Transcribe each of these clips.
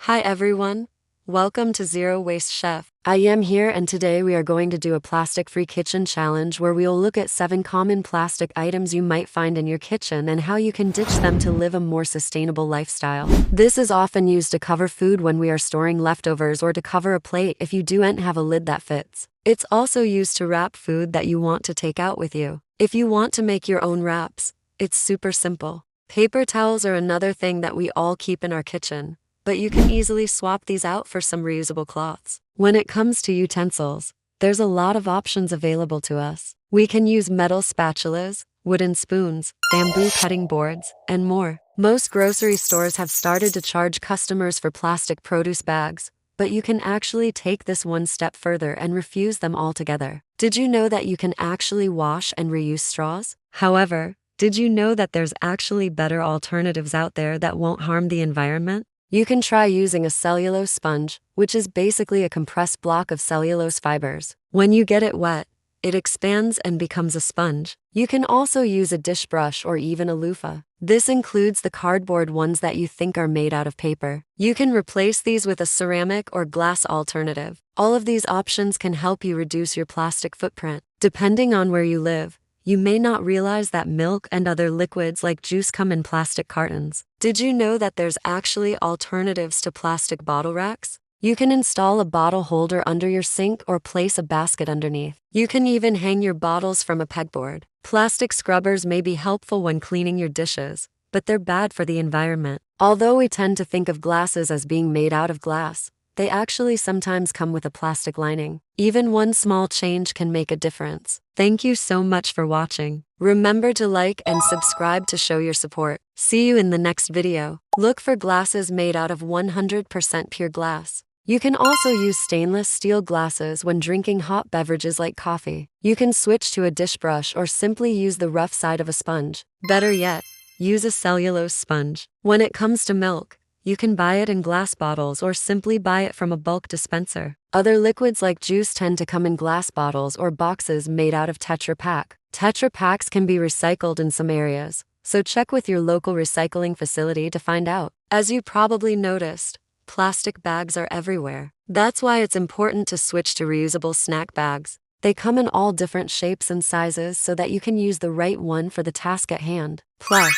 Hi everyone, welcome to Zero Waste Chef. I am here and today we are going to do a plastic-free kitchen challenge where we'll look at 7 common plastic items you might find in your kitchen and how you can ditch them to live a more sustainable lifestyle. This is often used to cover food when we are storing leftovers or to cover a plate if you don't have a lid that fits. It's also used to wrap food that you want to take out with you. If you want to make your own wraps, it's super simple. Paper towels are another thing that we all keep in our kitchen, but you can easily swap these out for some reusable cloths. When it comes to utensils, there's a lot of options available to us. We can use metal spatulas, wooden spoons, bamboo cutting boards, and more. Most grocery stores have started to charge customers for plastic produce bags, but you can actually take this one step further and refuse them altogether. Did you know that you can actually wash and reuse straws? However, did you know that there's actually better alternatives out there that won't harm the environment? You can try using a cellulose sponge, which is basically a compressed block of cellulose fibers. When you get it wet, it expands and becomes a sponge. You can also use a dish brush or even a loofah. This includes the cardboard ones that you think are made out of paper. You can replace these with a ceramic or glass alternative. All of these options can help you reduce your plastic footprint. Depending on where you live, you may not realize that milk and other liquids like juice come in plastic cartons. Did you know that there's actually alternatives to plastic bottle racks? You can install a bottle holder under your sink or place a basket underneath. You can even hang your bottles from a pegboard. Plastic scrubbers may be helpful when cleaning your dishes, but they're bad for the environment. Although we tend to think of glasses as being made out of glass, they actually sometimes come with a plastic lining. Even one small change can make a difference. Thank you so much for watching. Remember to like and subscribe to show your support. See you in the next video. Look for glasses made out of 100% pure glass. You can also use stainless steel glasses when drinking hot beverages like coffee. You can switch to a dish brush or simply use the rough side of a sponge. Better yet, use a cellulose sponge. When it comes to milk, you can buy it in glass bottles or simply buy it from a bulk dispenser. Other liquids like juice tend to come in glass bottles or boxes made out of Tetra Pak. Tetra Paks can be recycled in some areas, so check with your local recycling facility to find out. As you probably noticed, plastic bags are everywhere. That's why it's important to switch to reusable snack bags. They come in all different shapes and sizes so that you can use the right one for the task at hand. Plus,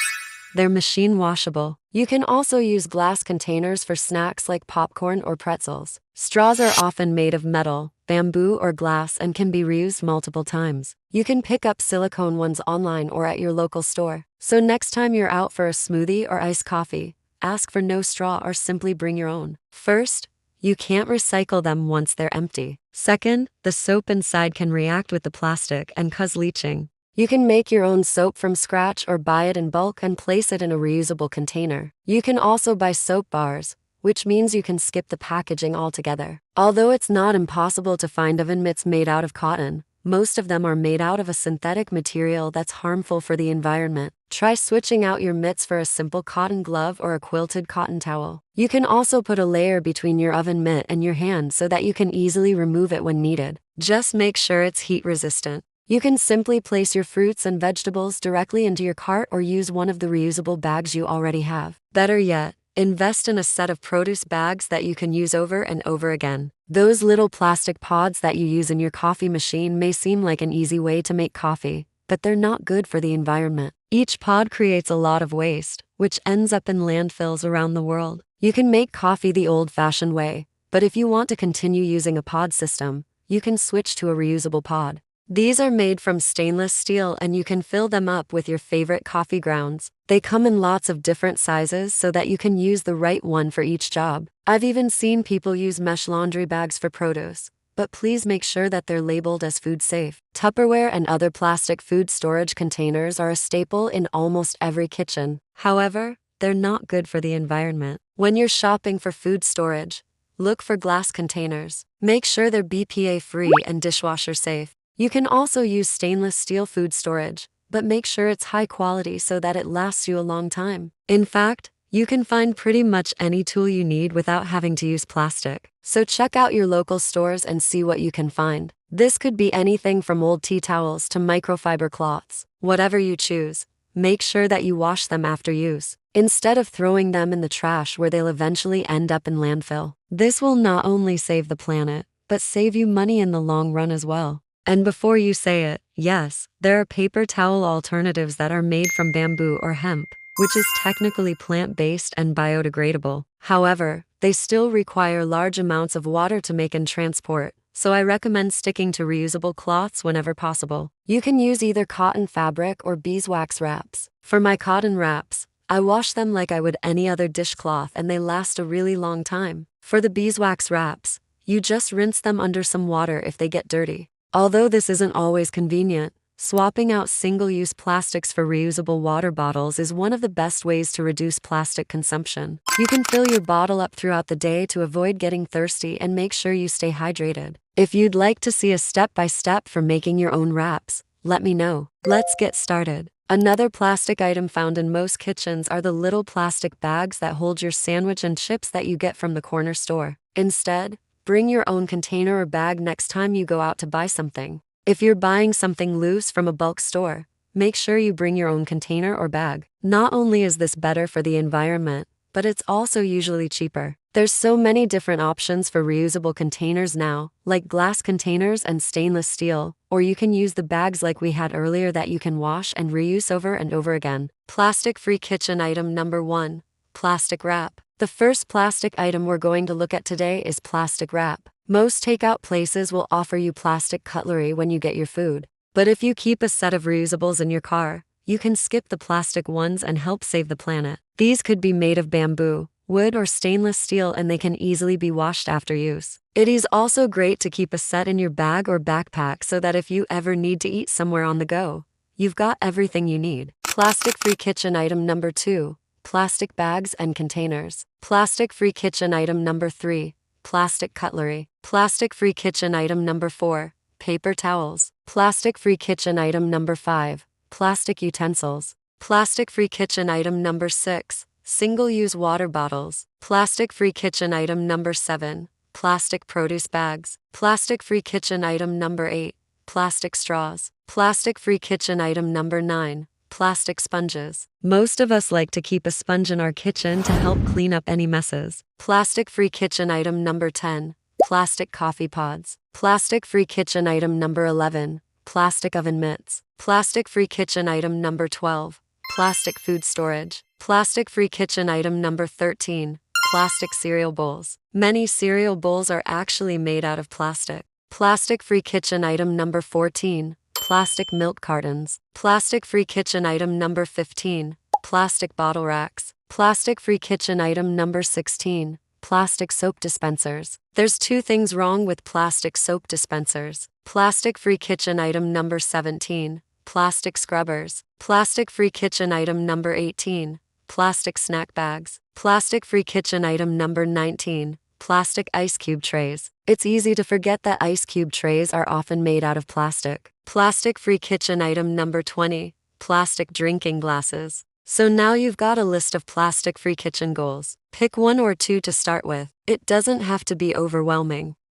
they're machine washable. You can also use glass containers for snacks like popcorn or pretzels. Straws are often made of metal, bamboo, or glass and can be reused multiple times. You can pick up silicone ones online or at your local store. So next time you're out for a smoothie or iced coffee, ask for no straw or simply bring your own. First, you can't recycle them once they're empty. Second, the soap inside can react with the plastic and cause leaching. You can make your own soap from scratch or buy it in bulk and place it in a reusable container. You can also buy soap bars, which means you can skip the packaging altogether. Although it's not impossible to find oven mitts made out of cotton, most of them are made out of a synthetic material that's harmful for the environment. Try switching out your mitts for a simple cotton glove or a quilted cotton towel. You can also put a layer between your oven mitt and your hand so that you can easily remove it when needed. Just make sure it's heat resistant. You can simply place your fruits and vegetables directly into your cart or use one of the reusable bags you already have. Better yet, invest in a set of produce bags that you can use over and over again. Those little plastic pods that you use in your coffee machine may seem like an easy way to make coffee, but they're not good for the environment. Each pod creates a lot of waste, which ends up in landfills around the world. You can make coffee the old-fashioned way, but if you want to continue using a pod system, you can switch to a reusable pod. These are made from stainless steel and you can fill them up with your favorite coffee grounds. They come in lots of different sizes so that you can use the right one for each job. I've even seen people use mesh laundry bags for produce, but please make sure that they're labeled as food safe. Tupperware and other plastic food storage containers are a staple in almost every kitchen. However, they're not good for the environment. When you're shopping for food storage, look for glass containers. Make sure they're BPA-free and dishwasher safe. You can also use stainless steel food storage, but make sure it's high quality so that it lasts you a long time. In fact, you can find pretty much any tool you need without having to use plastic. So check out your local stores and see what you can find. This could be anything from old tea towels to microfiber cloths. Whatever you choose, make sure that you wash them after use. instead of throwing them in the trash where they'll eventually end up in landfill. This will not only save the planet, but save you money in the long run as well. And before you say it, yes, there are paper towel alternatives that are made from bamboo or hemp, which is technically plant-based and biodegradable. However, they still require large amounts of water to make and transport, so I recommend sticking to reusable cloths whenever possible. You can use either cotton fabric or beeswax wraps. For my cotton wraps, I wash them like I would any other dishcloth and they last a really long time. For the beeswax wraps, you just rinse them under some water if they get dirty. Although this isn't always convenient, swapping out single-use plastics for reusable water bottles is one of the best ways to reduce plastic consumption. You can fill your bottle up throughout the day to avoid getting thirsty and make sure you stay hydrated. If you'd like to see a step-by-step for making your own wraps, let me know. Let's get started. Another plastic item found in most kitchens are the little plastic bags that hold your sandwich and chips that you get from the corner store. Instead, bring your own container or bag next time you go out to buy something. If you're buying something loose from a bulk store, make sure you bring your own container or bag. Not only is this better for the environment, but it's also usually cheaper. There's so many different options for reusable containers now, like glass containers and stainless steel, or you can use the bags like we had earlier that you can wash and reuse over and over again. Plastic-free kitchen item number 1, plastic wrap. The first plastic item we're going to look at today is plastic wrap. Most takeout places will offer you plastic cutlery when you get your food. But if you keep a set of reusables in your car, you can skip the plastic ones and help save the planet. These could be made of bamboo, wood, or stainless steel, and they can easily be washed after use. It is also great to keep a set in your bag or backpack so that if you ever need to eat somewhere on the go, you've got everything you need. Plastic-free kitchen item number 2, plastic bags and containers. Plastic-free kitchen item number 3, plastic cutlery. Plastic-free kitchen item number 4, paper towels. Plastic-free kitchen item number 5, plastic utensils. Plastic-free kitchen item number 6, single-use water bottles. Plastic-free kitchen item number 7, plastic produce bags. Plastic-free kitchen item number 8, plastic straws. Plastic-free kitchen item number 9, plastic sponges. Most of us like to keep a sponge in our kitchen to help clean up any messes. Plastic-free kitchen item number 10, plastic coffee pods. Plastic-free kitchen item number 11, plastic oven mitts. Plastic-free kitchen item number 12, plastic food storage. Plastic-free kitchen item number 13, plastic cereal bowls. Many cereal bowls are actually made out of plastic. Plastic-free kitchen item number 14, plastic milk cartons. Plastic-free kitchen item number 15, plastic bottle racks. Plastic-free kitchen item number 16, plastic soap dispensers. There's 2 things wrong with plastic soap dispensers. Plastic-free kitchen item number 17, plastic scrubbers. Plastic-free kitchen item number 18, plastic snack bags. Plastic-free kitchen item number 19, plastic ice cube trays. It's easy to forget that ice cube trays are often made out of plastic. Plastic-free kitchen item number 20, plastic drinking glasses. So now you've got a list of plastic-free kitchen goals. Pick 1 or 2 to start with. It doesn't have to be overwhelming.